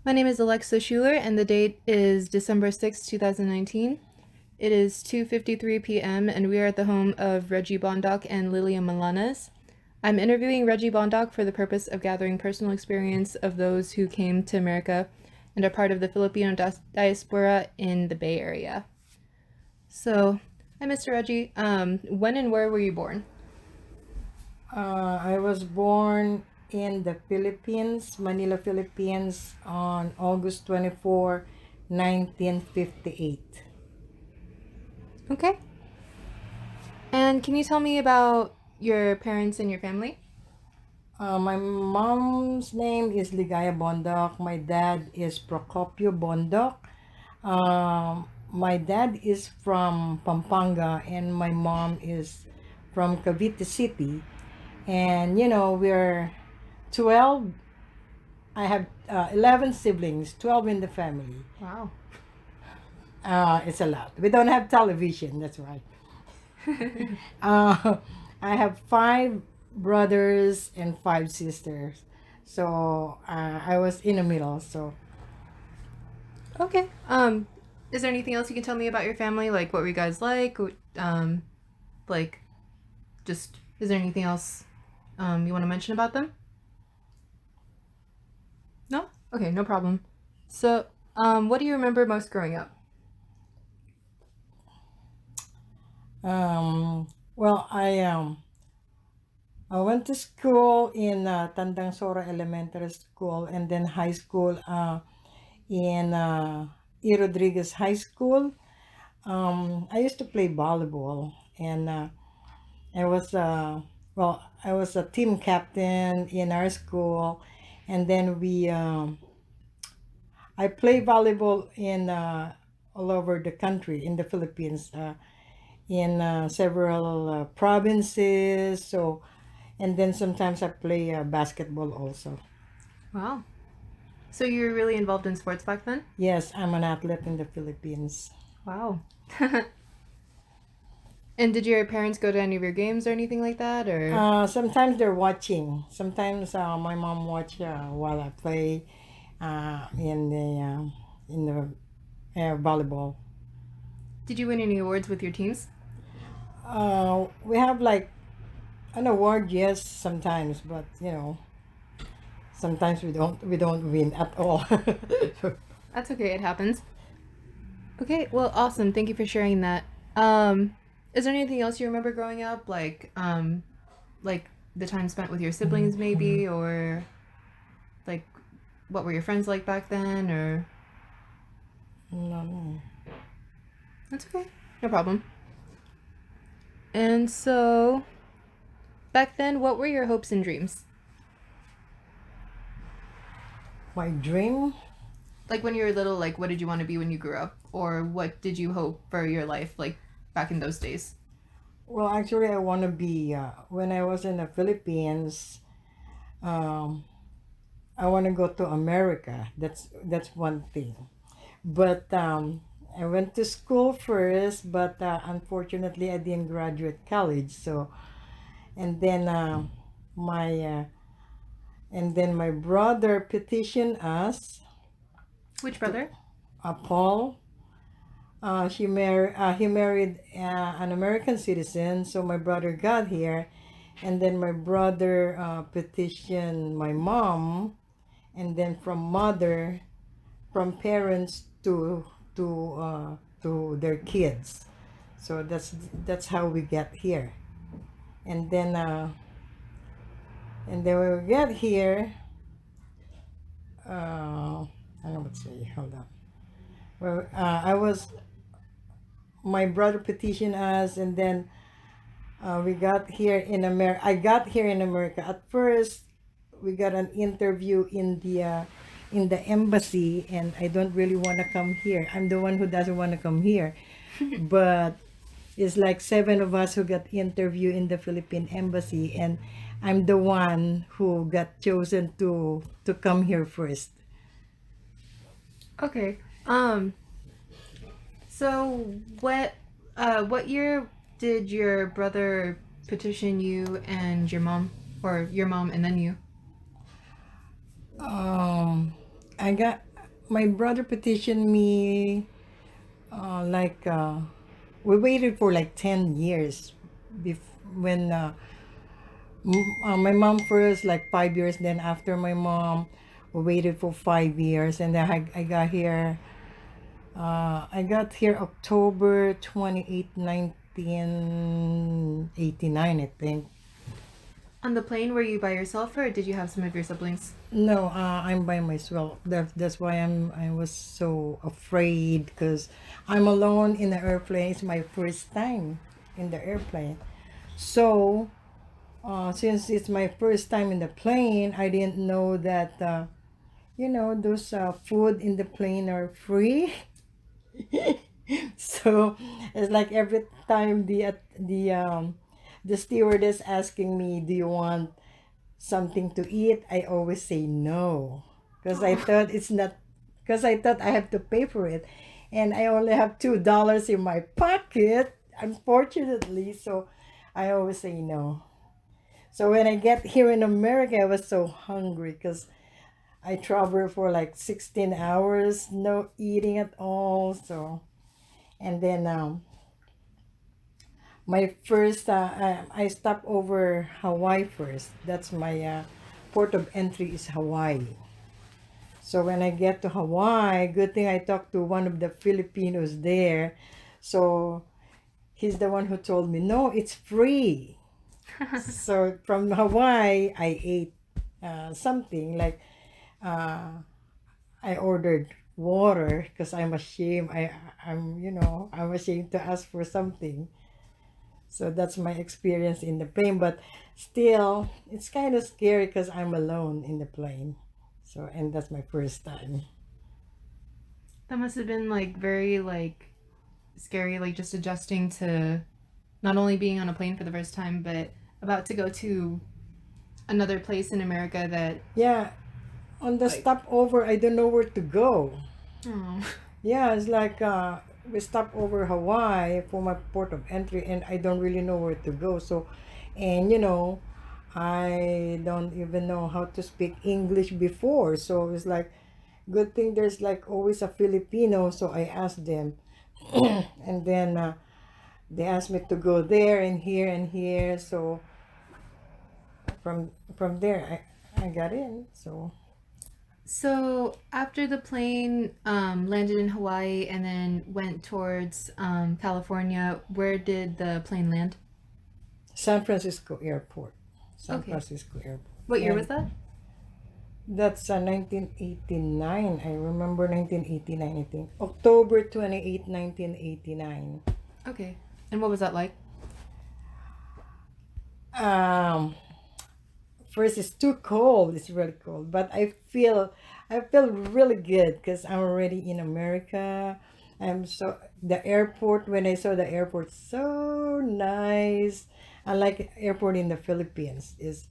My name is Alexa Schuler, and the date is December 6th, 2019. It is 2:53 p.m., and we are at the home of Reghie Bondoc and Lilia Malanes. I'm interviewing Reghie Bondoc for the purpose of gathering personal experience of those who came to America and are part of the Filipino diaspora in the Bay Area. So, hi, Mr. Reghie. When and where were you born? I was born in the Philippines, Manila, Philippines, on August 24, 1958. Okay. And can you tell me about your parents and your family? My mom's name is Ligaya Bondoc. My dad is Procopio Bondoc. My dad is from Pampanga, and my mom is from Cavite City. And we're 12. I have 11 siblings, 12 in the family. Wow. It's a lot. We don't have television, that's right. Uh, I have five brothers and five sisters. So I was in the middle. So Okay. Is there anything else you can tell me about your family? Like, what were you guys like? Like, just is there anything else you want to mention about them? No? Okay, no problem. So, what do you remember most growing up? well, I went to school in Tandang Sora Elementary School and then high school in E. Rodriguez High School. I used to play volleyball, and I was I was a team captain in our school, and then I play volleyball in all over the country in the Philippines, in several provinces. So, and then sometimes I play basketball also. Wow. So you were really involved in sports back then? Yes, I'm an athlete in the Philippines. Wow. And did your parents go to any of your games or anything like that, or? Sometimes they're watching. Sometimes my mom watch while I play in the volleyball. Did you win any awards with your teams? We have like an award, yes, sometimes, but sometimes we don't win at all. That's okay, it happens. Okay, well, awesome. Thank you for sharing that. Um, is there anything else you remember growing up, like the time spent with your siblings, maybe, or like what were your friends like back then, or No, no. that's okay, no problem. And so, back then, what were your hopes and dreams? My dream. Like when you were little, like what did you want to be when you grew up, or what did you hope for your life, like back in those days? Well, actually, I want to be. When I was in the Philippines, um, I want to go to America. That's one thing. But I went to school first, but unfortunately, I didn't graduate college. So, and then my uh, my brother petitioned us Which to brother? Paul. He married an American citizen, so my brother got here, and then my brother petitioned my mom, and then from parents to their kids. So that's how we get here, and then when we get here, I don't know what to say. Hold on. Well, my brother petitioned us, and then we got here in America. I got here in America. At first, we got an interview in the embassy, and I don't really want to come here. I'm the one who doesn't want to come here, but it's like seven of us who got interview in the Philippine embassy, and I'm the one who got chosen to come here first. Okay. So what year did your brother petition you and your mom, or your mom and then you? Um, I got my brother petitioned me, we waited for like 10 years when my mom first, like 5 years, then after my mom, we waited for 5 years, and then I got here. I got here October 28, 1989, I think. On the plane, were you by yourself or did you have some of your siblings? No, I'm by myself. That's why I was so afraid, because I'm alone in the airplane. It's my first time in the airplane. So, since it's my first time in the plane, I didn't know that those food in the plane are free. So it's like every time the stewardess asking me, "Do you want something to eat?" I always say no, because I Oh. thought it's not, because I thought I have to pay for it, and I only have $2 in my pocket, unfortunately. So I always say no. So when I get here in America, I was so hungry because I traveled for like 16 hours, no eating at all. So, and then my first, I stopped over Hawaii first. That's my port of entry is Hawaii. So when I get to Hawaii, good thing I talked to one of the Filipinos there. So he's the one who told me, no, it's free. So from Hawaii, I ate something like uh, I ordered water because I'm ashamed. I'm ashamed to ask for something. So that's my experience in the plane. But still, it's kind of scary because I'm alone in the plane. So, and that's my first time. That must have been like very like scary, like just adjusting to not only being on a plane for the first time, but about to go to another place in America that Yeah, on the like stopover, I don't know where to go. oh. Yeah, it's like we stop over Hawaii for my port of entry, and I don't really know where to go. So, and I don't even know how to speak English before. So it's like, good thing there's like always a Filipino. So I asked them, and then they asked me to go there and here and here. So from there, I got in. So So after the plane landed in Hawaii and then went towards California, where did the plane land? San Francisco Airport, San Okay. Francisco Airport, What year was and that? that's 1989. I remember 1989, I think. October 28, 1989. Okay. And what was that like? Um, First, it's too cold. It's really cold. But I feel really good because I'm already in America. The airport, when I saw the airport, so nice. Unlike airport in the Philippines, is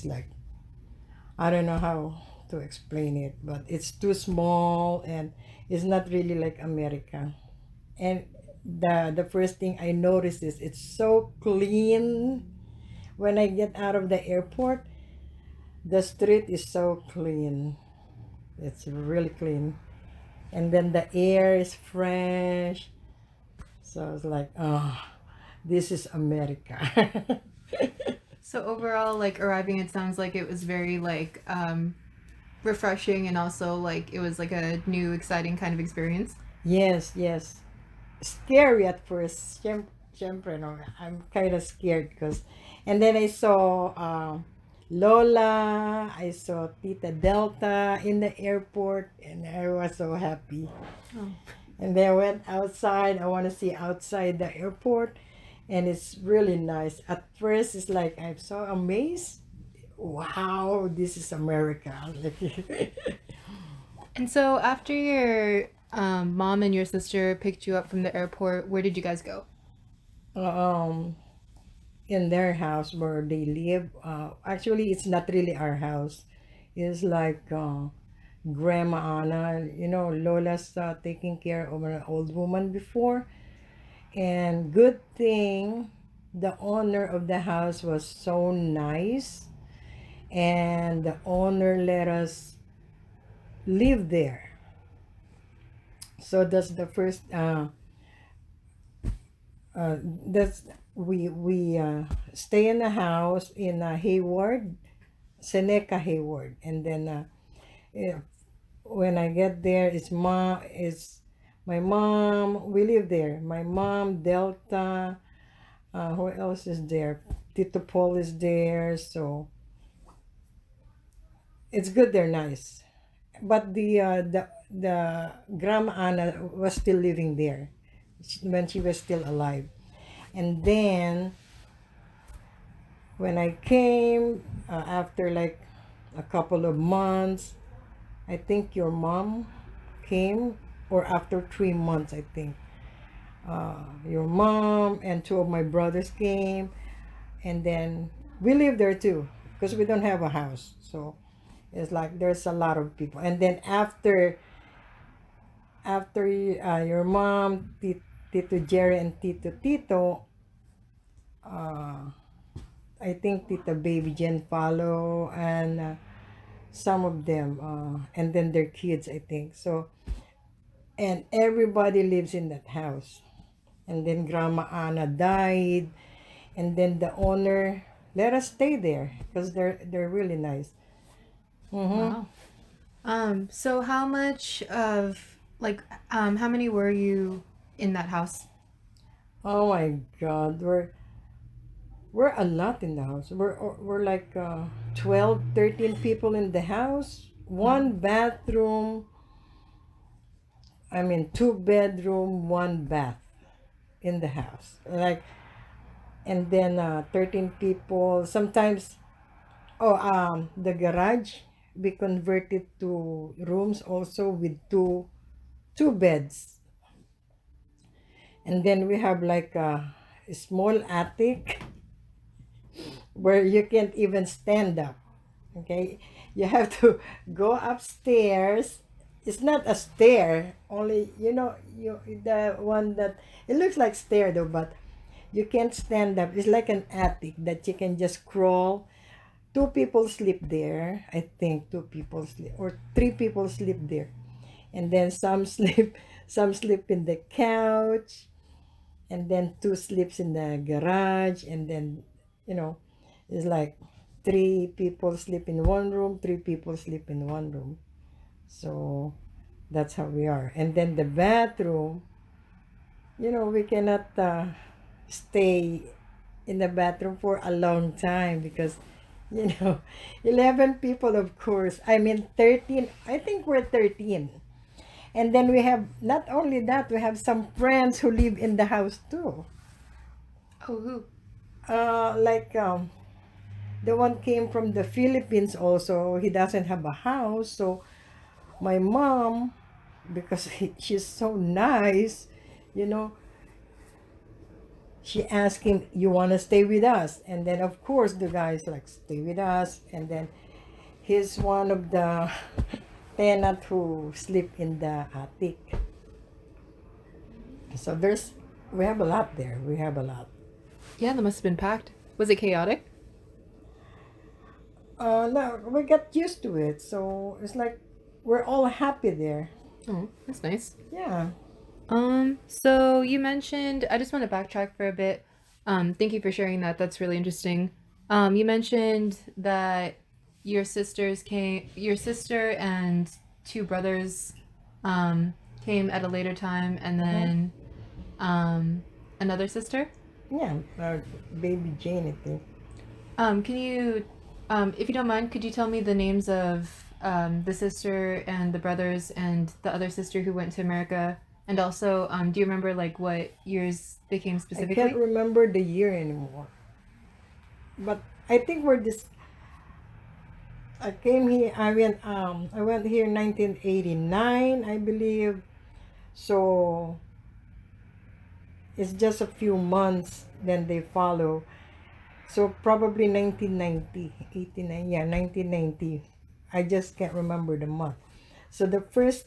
like, I don't know how to explain it, but it's too small and it's not really like America. And the first thing I noticed is it's so clean. When I get out of the airport, the street is so clean. It's really clean. And then the air is fresh. So it's like, oh, this is America. So overall, like arriving, it sounds like it was very like refreshing and also like it was like a new, exciting kind of experience. Yes, yes. Scary at first. Siyempre, no, I'm kind of scared because, and then I saw Lola, I saw Tita Delta in the airport, and I was so happy. Oh. And then I went outside. I want to see outside the airport, and it's really nice. At first, it's like I'm so amazed. Wow, this is America. And so after your mom and your sister picked you up from the airport, where did you guys go? um, in their house where they live. Actually, it's not really our house. It's like Grandma Anna. Lola's taking care of an old woman before. And good thing the owner of the house was so nice. And the owner let us live there. So that's the first. That's we stay in a house in Hayward, Seneca Hayward, and then yeah, when I get there, it's my mom. We live there. My mom, Delta. Who else is there? Tito Paul is there. So it's good. They're nice. But the Grandma Anna was still living there when she was still alive. And then when I came after like a couple of months, I think your mom came, or after 3 months, I think. Your mom and two of my brothers came, and then we live there too because we don't have a house. So it's like there's a lot of people. And then after your mom, Tito Jerry and Tito, uh, I think Tita Baby Jen follow, and some of them, and then their kids, I think. So, and everybody lives in that house. And then Grandma Anna died, and then the owner let us stay there because they're really nice. Mm-hmm. Wow. So how much of like how many were you in that house? Oh my God, we're a lot in the house. We're like 12, 13 people in the house. Wow. One bathroom. I mean, two bedroom, one bath in the house. Like, and then 13 people. Sometimes, oh, the garage we converted to rooms also with two beds. And then we have like a small attic where you can't even stand up. Okay, you have to go upstairs. It's not a stair, only you the one that it looks like stair though, but you can't stand up. It's like an attic that you can just crawl. Two people sleep there. I think two people sleep, or three people sleep there, and then some sleep in the couch, and then two sleeps in the garage, and then you know it's like three people sleep in one room, three people sleep in one room. So that's how we are. And then the bathroom, we cannot stay in the bathroom for a long time because you know 11 people, of course. I mean 13, I think we're 13. And then we have, not only that, we have some friends who live in the house too. Oh, who? Like the one came from the Philippines also. He doesn't have a house. So my mom, because she's so nice, you know, she asked him, "You want to stay with us?" And then, of course, the guy's like, "Stay with us." And then he's one of the tenant who sleep in the attic. So we have a lot there. We have a lot. Yeah, that must have been packed. Was it chaotic? No, we got used to it. So it's like we're all happy there. Oh, that's nice. Yeah. So you mentioned, I just want to backtrack for a bit. Thank you for sharing that. That's really interesting. You mentioned that your sister and two brothers, came at a later time, and Mhm. then, another sister. Yeah. Baby Jane, I think. Can you, if you don't mind, could you tell me the names of, the sister and the brothers and the other sister who went to America? And also, do you remember like what years they came I can't specifically? remember the year anymore. But I think we're this. I came here. I went here 1989, I believe. So it's just a few months. Then they follow. So probably 1990, 89. Yeah, 1990. I just can't remember the month. So the first,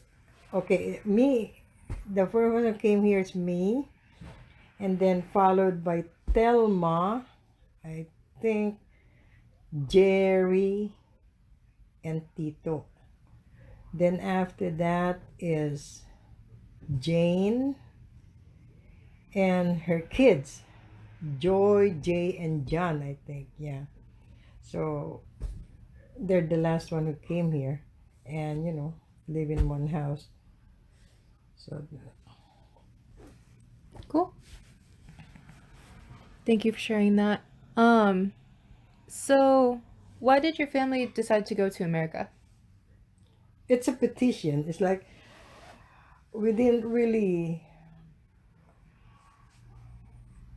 okay, me, the first one who came here is me, and then followed by Telma, I think, Jerry, and Tito. Then after that is Jane and her kids, Joy, Jay, and John, I think. Yeah. So they're the last one who came here and, live in one house. So, Cool. Thank you for sharing that. Um, so why did your family decide to go to America? it's a petition. It's like we didn't really.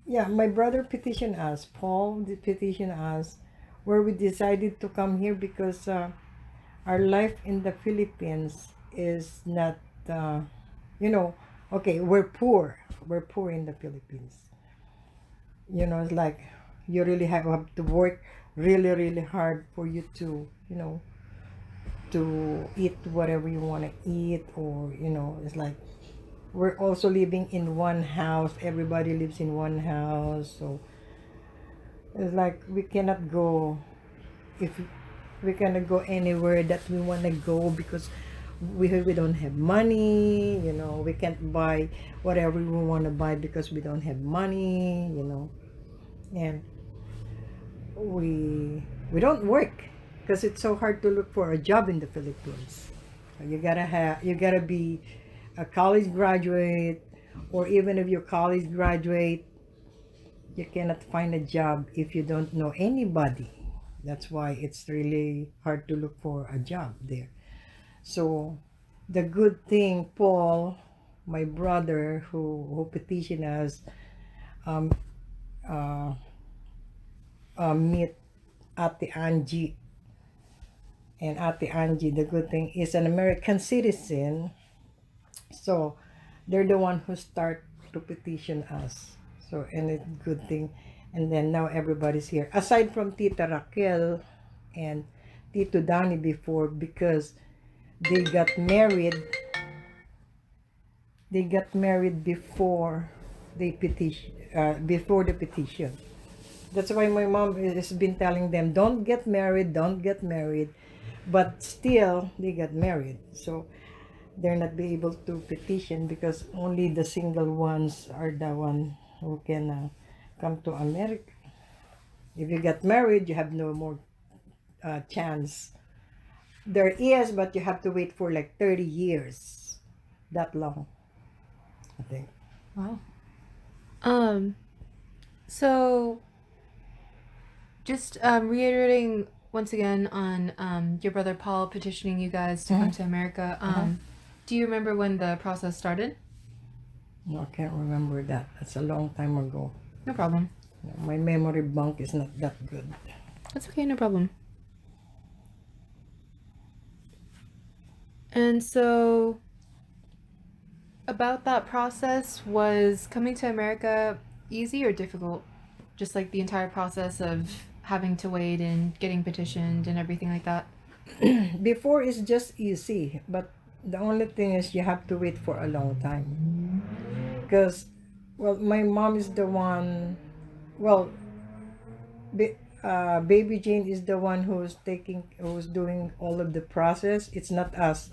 Yeah, my brother petitioned us. Paul did petition us, where we decided to come here because our life in the Philippines is not, uh, you know, okay, we're poor. We're poor in the Philippines. It's like you really have to work really, really hard for you to, to eat whatever you want to eat, or, it's like we're also living in one house. Everybody lives in one house. So it's like we cannot go, if we cannot go anywhere that we want to go, because we don't have money. We can't buy whatever we want to buy because we don't have money. And we don't work because it's so hard to look for a job in the Philippines. You gotta be a college graduate, or even if you're college graduate, you cannot find a job if you don't know anybody. That's why it's really hard to look for a job there. So the good thing, Paul, my brother, who petitioned us, um, uh, meet Ate Angie. And Ate Angie, the good thing, is an American citizen. So they're the one who start to petition us. So, and it's good thing. And then now everybody's here. Aside from Tita Raquel and Tito Danny before, because they got married. They got married before they petition, before the petition. That's why my mom has been telling them, don't get married, don't get married. But still, they got married. So they're not be able to petition because only the single ones are the one who can come to America. If you get married, you have no more chance. There is, but you have to wait for like 30 years. That long, I think. Wow. Um, so just reiterating once again on your brother Paul petitioning you guys to come Mhm. to America. Uh-huh. Do you remember when the process started? No, I can't remember that. That's a long time ago. No problem. My memory bank is not that good. That's okay, no problem. And so, about that process, was coming to America easy or difficult? Just like the entire process of having to wait and getting petitioned and everything like that? Before it's just easy, but the only thing is you have to wait for a long time. Because, well, my mom is the one, well, baby Jane is the one who's doing all of the process. It's not us.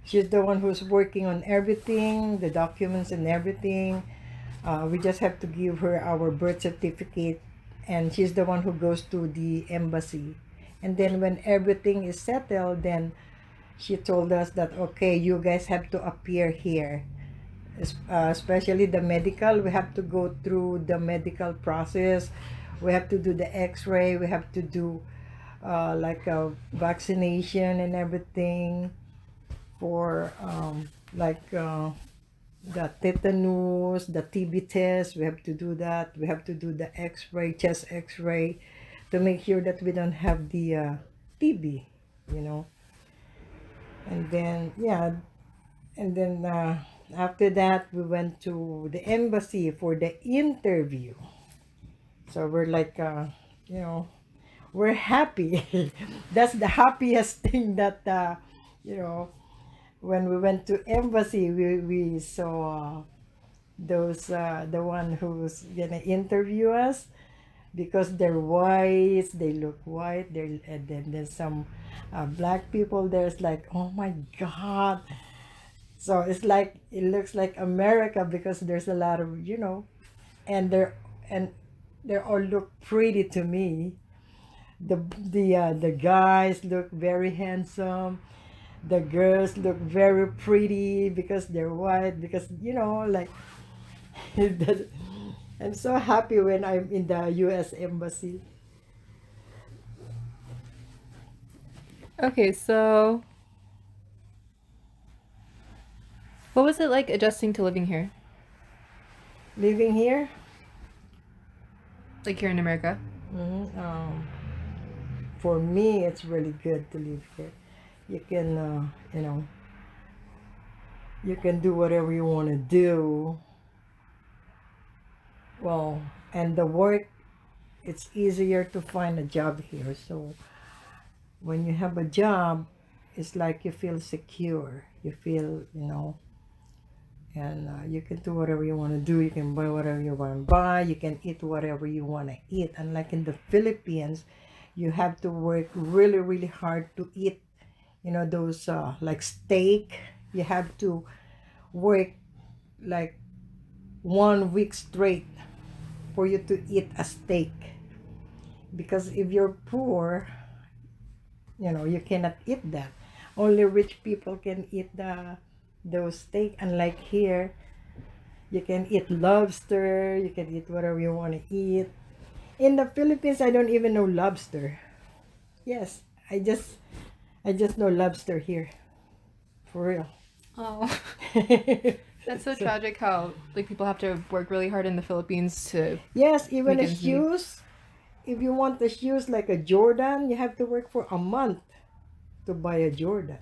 She's the one who's working on everything, the documents and everything. We just have to give her our birth certificate, and she's the one who goes to the embassy. And then when everything is settled, then she told us that, okay, you guys have to appear here. Especially the medical, we have to go through the medical process. We have to do the x-ray. We have to do like a vaccination and everything for like the tetanus, the TB test. We have to do that. We have to do the x-ray, chest x-ray, to make sure that we don't have the TB, you know. And then, yeah, and then after that, we went to the embassy for the interview. So we're like, you know, we're happy. That's the happiest thing that, you know, when we went to embassy, we saw those the one who's gonna interview us. because they're white, they look white. And then there's some black people. There's like, oh my God. So it's like it looks like America because there's a lot of and and they all look pretty to me. The guys look very handsome. The girls look very pretty because they're white. Because like that- I'm so happy when I'm in the U.S. Embassy. Okay, so what was it like adjusting to living here? Living here, Like here in America? mhm, for me, it's really good to live here. You can, you can do whatever you want to do. Well, and the work, it's easier to find a job here. So when you have a job, it's like you feel secure. You feel, and you can do whatever you want to do. You can buy whatever you want to buy. You can eat whatever you want to eat. Unlike in the Philippines, you have to work really, really hard to eat. Those like steak. You have to work like 1 week straight for you to eat a steak. Because if you're poor, you cannot eat that. Only rich people can eat those steak. Unlike here, you can eat lobster, you can eat whatever you want to eat. In the Philippines, I don't even know lobster. Yes, I just know lobster here. For real. Oh, that's so So, tragic how like people have to work really hard in the Philippines to yes, even make the ends meet. shoes. If you want the shoes like a Jordan, you have to work for a month to buy a Jordan.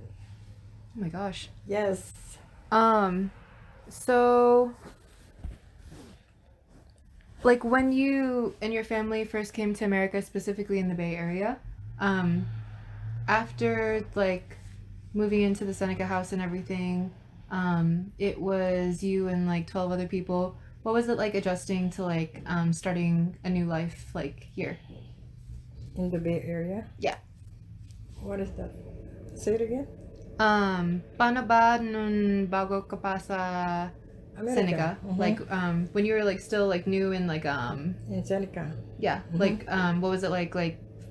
Oh my gosh. Yes. Um, so like when you and your family first came to America, specifically in the Bay Area, um, after like moving into the Seneca house and everything, it was you and like 12 other people. What was it like adjusting to like starting a new life like here? In the Bay Area. Yeah. What is that? Say it again. Paano ba nun bago ka pa sa America. Seneca? Like when you were like still like new and like In Seneca. yeah, like what was it like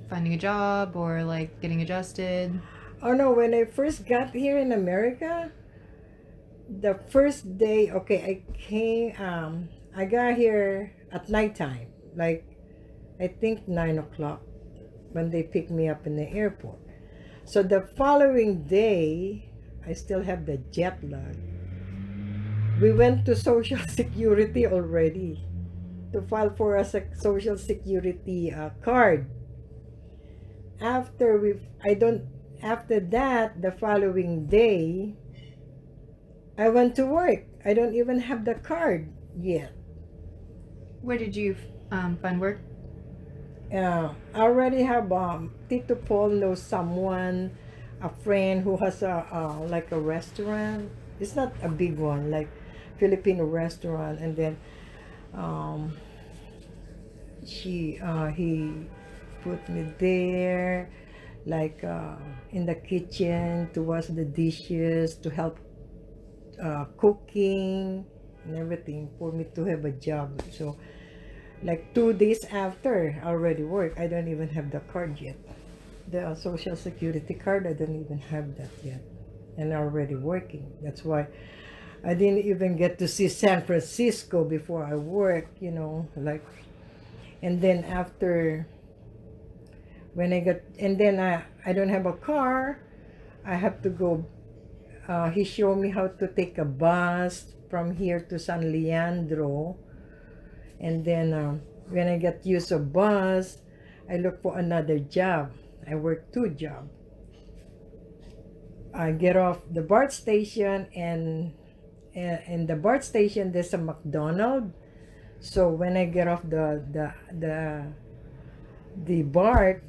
finding a job or like getting adjusted? Oh no, when I first got here in America, the first day, okay, I got here at nighttime, like I think 9 o'clock when they picked me up in the airport. So the following day, I still have the jet lag. We went to Social Security already to file for a Social Security card. After we, I don't, after that, the following day, I went to work. I don't even have the card yet. Where did you find work? I already have Tito Paul knows someone, a friend who has a like a restaurant. It's not a big one, like Filipino restaurant, and then um, he put me there, like in the kitchen to wash the dishes, to help cooking and everything for me to have a job. So like 2 days after I already work, I don't even have the card yet. The social security card, I don't even have that yet. And already working. That's why I didn't even get to see San Francisco before I work, like. And then after, when I got, and then I don't have a car, I have to go. He showed me how to take a bus from here to San Leandro. And then when I get used to bus, I look for another job. I work 2 jobs. I get off the BART station, and in the BART station there's a McDonald's. So when I get off the BART,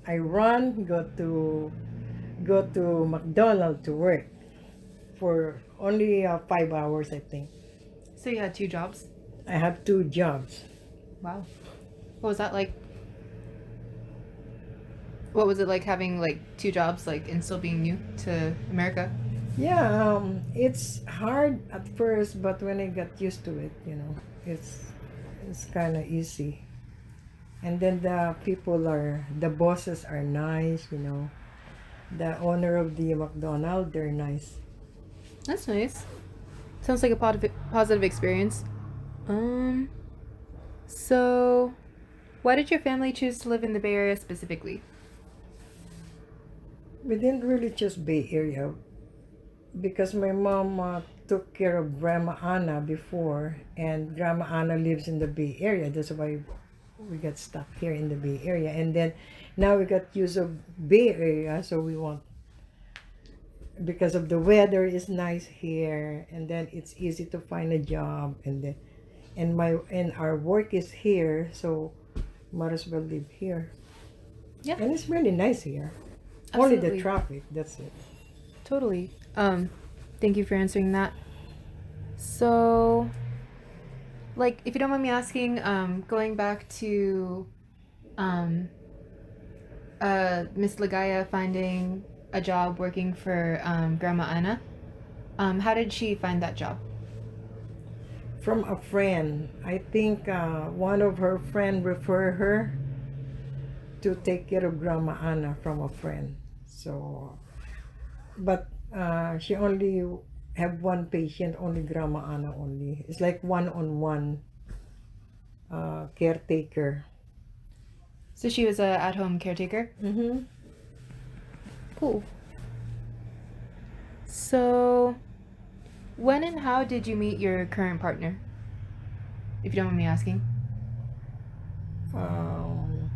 I run go to McDonald's to work for only 5 hours, I think. So you had 2 jobs. I have 2 jobs. Wow. What was that like? What was it like having like two jobs, like, and still being new to America? Yeah, it's hard at first, but when I got used to it, it's kind of easy. And then the bosses are nice, The owner of the McDonald, they're nice. That's nice. Sounds like a positive experience. Um, so why did your family choose to live in the Bay Area specifically? We didn't really choose Bay Area because my mom took care of Grandma Anna before, and Grandma Anna lives in the Bay Area. That's why we got stuck here in the Bay Area. And then now we got used of Bay Area, so we want because of the weather is nice here, and then it's easy to find a job, and our work is here, so might as well live here. Yeah, And it's really nice here. Only the absolutely. traffic, that's it. Totally. Thank you for answering that. So, like, if you don't mind me asking, going back to um, Miss Lagaya finding a job working for Grandma Anna, how did she find that job? From a friend. I think one of her friend referred her to take care of Grandma Anna from a friend. So, but she only have one patient, only Grandma Anna only. It's like one-on-one caretaker. So she was a at-home caretaker. Mm-hmm. Cool. So, when and how did you meet your current partner? If you don't mind me asking. Um,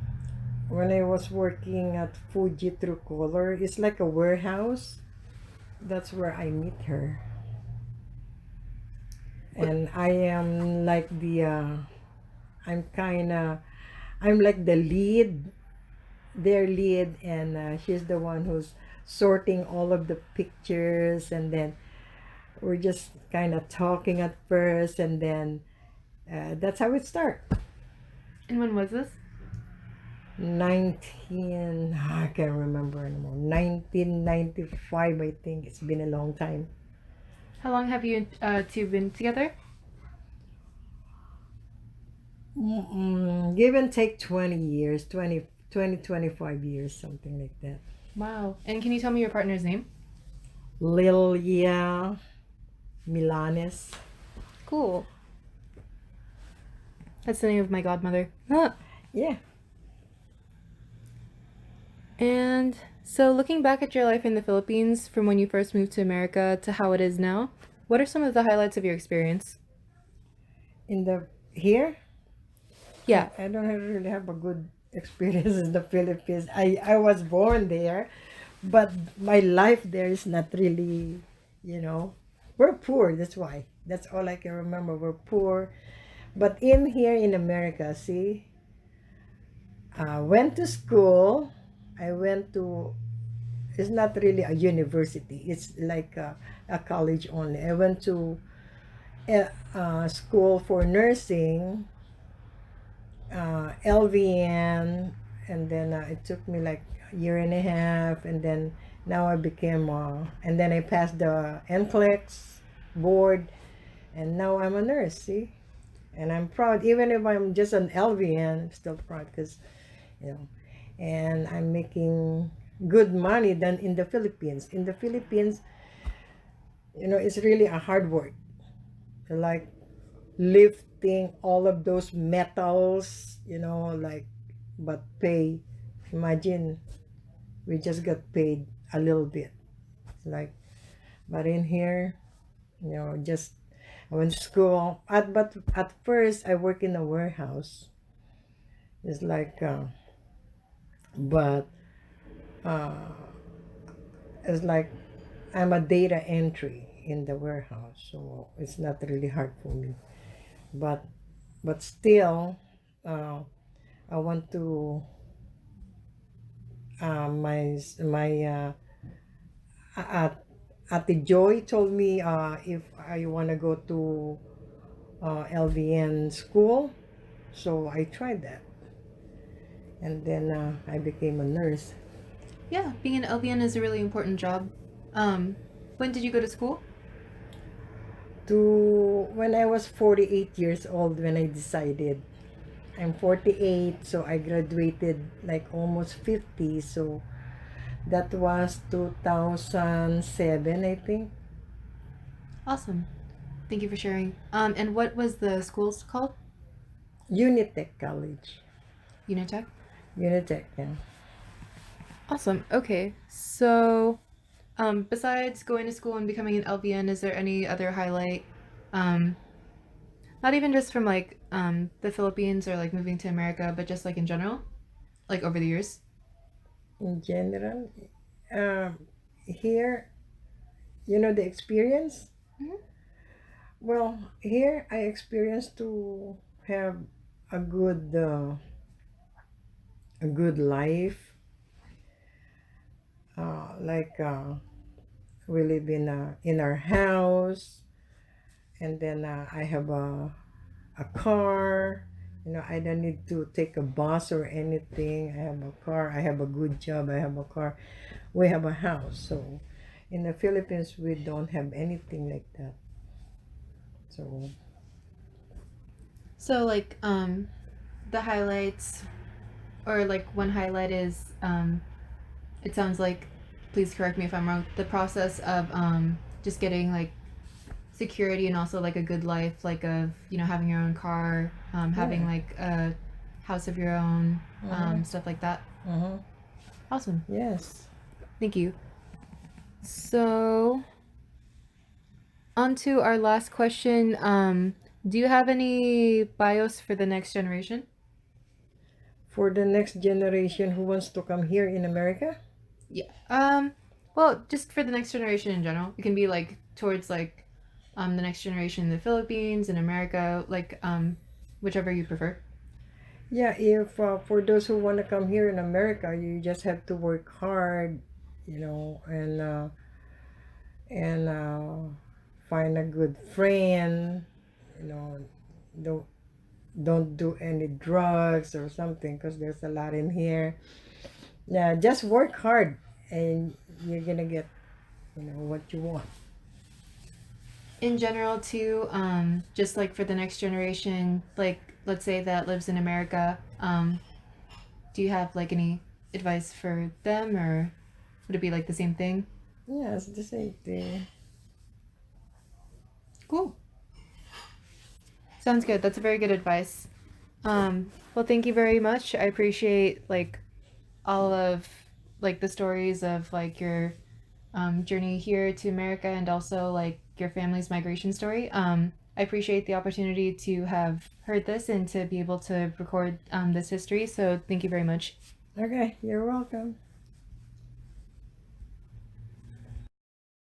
when I was working at Fuji True Color, it's like a warehouse. That's where I meet her. What? And I am like I'm kind of, I'm like the lead, their lead, and she's the one who's sorting all of the pictures, and then we're just kind of talking at first, and then that's how it starts. And when was this? I can't remember anymore. 1995, I think. It's been a long time. How long have you two been together? Give and take 20 years, 25 years, something like that. Wow. And can you tell me your partner's name? Lilia Milanes. Cool. That's the name of my godmother. Huh. Yeah. And so, looking back at your life in the Philippines from when you first moved to America to how it is now, what are some of the highlights of your experience? In the here, Yeah. I don't really have a good experience in the Philippines. I was born there, but my life there is not really, you know, we're poor. That's why. That's all I can remember. We're poor. But in here in America, see, I went to school. I went to, it's not really a university. It's like a college only. I went to school for nursing, LVN, and then it took me like a year and a half, and then now I became, and then I passed the NCLEX board, and now I'm a nurse, see? And I'm proud, even if I'm just an LVN, I'm still proud because, you know, and I'm making good money than in the Philippines. In the Philippines, it's really a hard work. Like lifting all of those metals, like, but pay. Imagine we just got paid a little bit. Like, but in here, just I went to school. But at first, I work in a warehouse. It's like, but uh, it's like I'm a data entry in the warehouse, so it's not really hard for me. But still, uh, I want to uh, Ate Joy told me if I want to go to LVN school, so I tried that. and then I became a nurse. Yeah, being an LVN is a really important job. Um, when did you go to school? To when I was 48 years old when I decided. I'm 48, so I graduated like almost 50, so that was 2007, I think. Awesome. Thank you for sharing. And what was the school's called? Unitech College. Unitech. Unitech, yeah. Awesome. Okay. So, besides going to school and becoming an LVN, is there any other highlight? Um, not even just from like the Philippines or like moving to America, but just like in general, like over the years. In general, um, here, the experience. Mhm. Well, here I experienced to have a good life. Like we live in our house, and then I have a car. I don't need to take a bus or anything. I have a car. I have a good job. I have a car. We have a house. So in the Philippines, we don't have anything like that. So So like the highlights or like one highlight is it sounds like, please correct me if I'm wrong, the process of just getting like security and also like a good life, like of having your own car, having yeah. like a house of your own, Mm-hmm. stuff like that. Mm-hmm. Awesome. Yes. Thank you. So on to our last question. Do you have any bios for the next generation? For the next generation who wants to come here in America, Yeah. Well, just for the next generation in general. It can be like towards like the next generation in the Philippines, in America, like whichever you prefer. yeah, if for those who want to come here in America, you just have to work hard, and find a good friend, you know, don't don't do any drugs or something because there's a lot in here. Yeah, just work hard and you're gonna get, what you want. In general too, just like for the next generation, like let's say that lives in America, do you have like any advice for them, or would it be like the same thing? Yeah, it's the same thing. Cool. Sounds good. That's a very good advice. Well, thank you very much. I appreciate like all of like the stories of like your journey here to America and also like your family's migration story. I appreciate the opportunity to have heard this and to be able to record this history. So thank you very much. Okay, you're welcome.